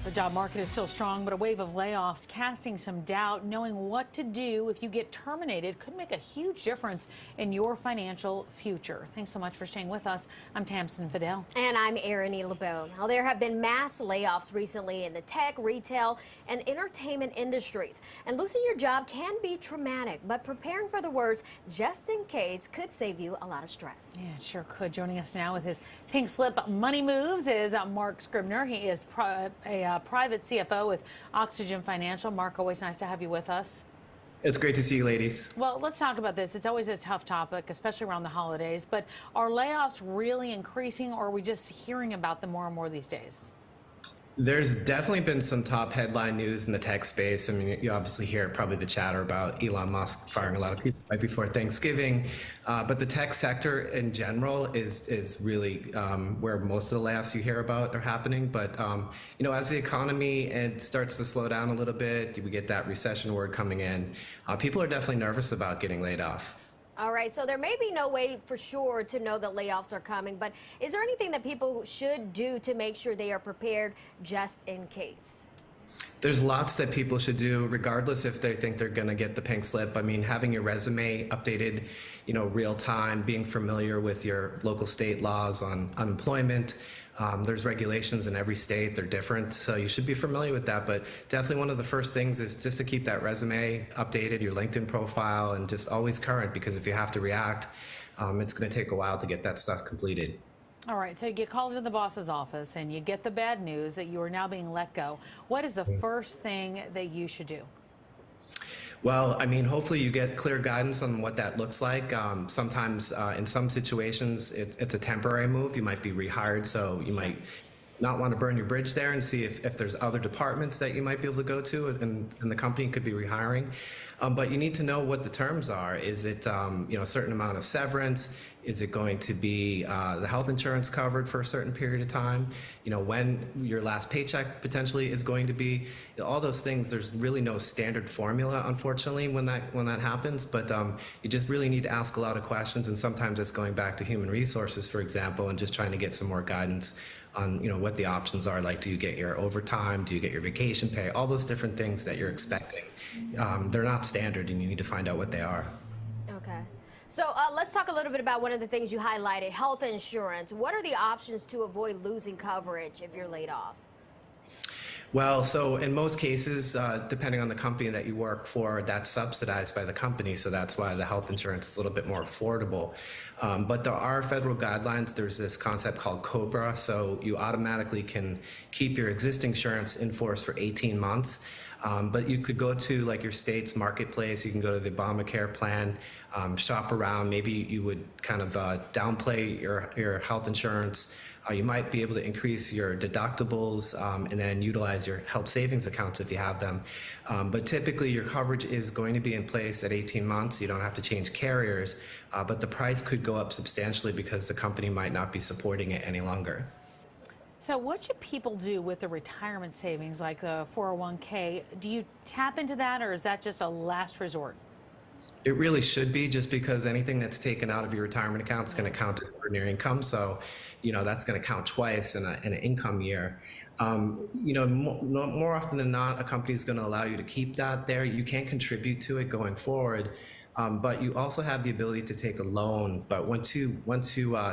The job market is still strong, but a wave of layoffs casting some doubt. Knowing what to do if you get terminated could make a huge difference in your financial future. Thanks so much for staying with us. I'm Tamsin Fidel. And I'm Erin LeBeau. Now, there have been mass layoffs recently in the tech, retail, and entertainment industries. And losing your job can be traumatic, but preparing for the worst just in case could save you a lot of stress. Yeah, it sure could. Joining us now with his pink slip money moves is Mark Scribner. He is a private CFO with Oxygen Financial. Mark, always nice to have you with us. It's great to see you, ladies. Well, let's talk about this. It's always a tough topic, especially around the holidays. But are layoffs really increasing, or are we just hearing about them more and more these days? There's definitely been some top headline news in the tech space. I mean, you obviously hear probably the chatter about Elon Musk firing a lot of people right before Thanksgiving. But the tech sector in general is really where most of the layoffs you hear about are happening. But, as the economy starts to slow down a little bit, we get that recession word coming in, people are definitely nervous about getting laid off. All right, so there may be no way for sure to know that layoffs are coming, but is there anything that people should do to make sure they are prepared just in case? There's lots that people should do, regardless if they think they're going to get the pink slip. I mean, having your resume updated, real time, being familiar with your local state laws on unemployment. There's regulations in every state, they're different, so you should be familiar with that. But definitely one of the first things is just to keep that resume updated, your LinkedIn profile, and just always current, because if you have to react, it's going to take a while to get that stuff completed. All right, so you get called into the boss's office and you get the bad news that you are now being let go. What is the first thing that you should do? Well, I mean, hopefully you get clear guidance on what that looks like. Sometimes in some situations, it's a temporary move. You might be rehired, so you might not want to burn your bridge there and see if there's other departments that you might be able to go to, and the company could be rehiring. But you need to know what the terms are. Is it a certain amount of severance? Is it going to be the health insurance covered for a certain period of time? When your last paycheck potentially is going to be. All those things, there's really no standard formula, unfortunately, when that happens. But you just really need to ask a lot of questions, and sometimes it's going back to human resources, for example, and just trying to get some more guidance on what the options are. Like, do you get your overtime? Do you get your vacation pay? All those different things that you're expecting. They're not standard, and you need to find out what they are. Okay. So let's talk a little bit about one of the things you highlighted, health insurance. What are the options to avoid losing coverage if you're laid off? Well, so in most cases, depending on the company that you work for, that's subsidized by the company. So that's why the health insurance is a little bit more affordable. But there are federal guidelines. There's this concept called COBRA. So you automatically can keep your existing insurance in force for 18 months. But you could go to like your state's marketplace. You can go to the Obamacare plan, shop around. Maybe you would kind of downplay your health insurance. You might be able to increase your deductibles and then utilize your health savings accounts if you have them. But typically your coverage is going to be in place at 18 months. You don't have to change carriers, but the price could go up substantially because the company might not be supporting it any longer. So what should people do with the retirement savings, like the 401k? Do you tap into that, or is that just a last resort? It really should be, just because anything that's taken out of your retirement account is going to count as ordinary income. So, that's going to count twice in an income year. More often than not, a company is going to allow you to keep that there. You can't contribute to it going forward. But you also have the ability to take a loan. But once you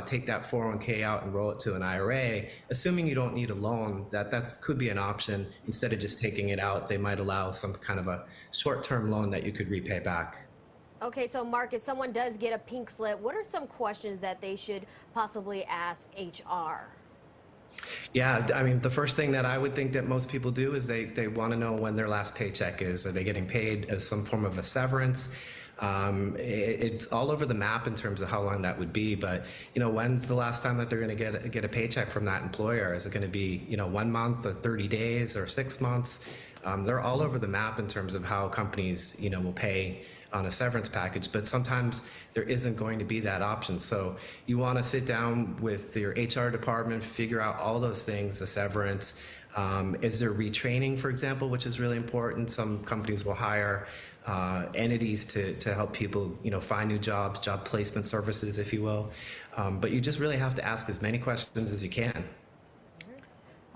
take that 401k out and roll it to an IRA, assuming you don't need a loan, that could be an option. Instead of just taking it out, they might allow some kind of a short-term loan that you could repay back. Okay, so Mark, if someone does get a pink slip, what are some questions that they should possibly ask HR? Yeah, I mean, the first thing that I would think that most people do is they want to know when their last paycheck is. Are they getting paid as some form of a severance? It's all over the map in terms of how long that would be, but when's the last time that they're going to get a paycheck from that employer? Is it going to be 1 month or 30 days or 6 months? They're all over the map in terms of how companies will pay on a severance package, but sometimes there isn't going to be that option. So you want to sit down with your HR department, figure out all those things, the severance. Is there retraining, for example, which is really important? Some companies will hire entities to help people, find new jobs, job placement services, if you will. But you just really have to ask as many questions as you can.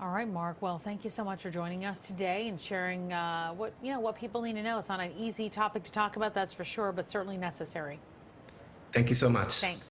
All right, Mark. Well, thank you so much for joining us today and sharing what people need to know. It's not an easy topic to talk about, that's for sure, but certainly necessary. Thank you so much. Thanks.